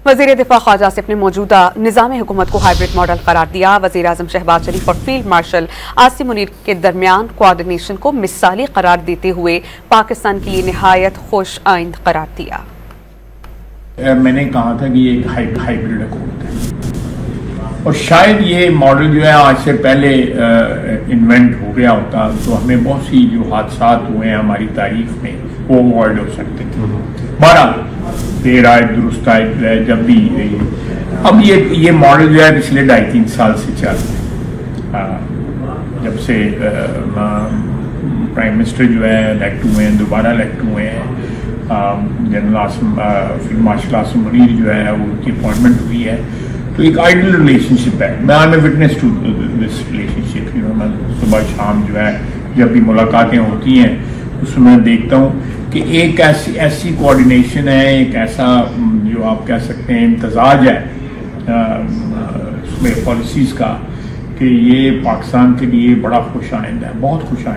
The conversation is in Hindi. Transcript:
वज़ीर दिफा ख्वाजा आसिफ ने मौजूदा निज़ाम हुकूमत को हाइब्रिड मॉडल करार दिया। वज़ीर आज़म शहबाज शरीफ और फील्ड मार्शल आसिम मुनीर के दरमियान कोऑर्डिनेशन को मिसाली करार देते हुए पाकिस्तान के लिए निहायत खुश आइंद करार दिया। मैंने कहा था कि ये एक हाइब्रिड हुकूमत है और शायद ये मॉडल जो है आज से पहले इन्वेंट हो गया होता तो हमें बहुत सी जो हादसा हुए हैं हमारी तारीख में वो अवॉइड हो सकते थे। बहरहाल देर आए दुरुस्त आए जो है जब भी अब ये मॉडल जो है पिछले 2.5-3 साल से चल रहा है। जब से प्राइम मिनिस्टर जो है इलेक्ट हुए हैं, दोबारा इलेक्ट हुए हैं, general Asim field marshal Asim Munir जो है उनकी अपॉइंटमेंट हुई है, तो एक आइडियल रिलेशनशिप है। मैं I am witness to this relationship. मैं सुबह शाम जो है जब भी मुलाकातें होती हैं उसमें देखता हूँ कि एक ऐसी कोऑर्डिनेशन है, एक ऐसा जो आप कह सकते हैं इम्तजाज है उसमें पॉलिसीज़ का कि ये पाकिस्तान के लिए बड़ा खुश आइंद है, बहुत खुश आइंद।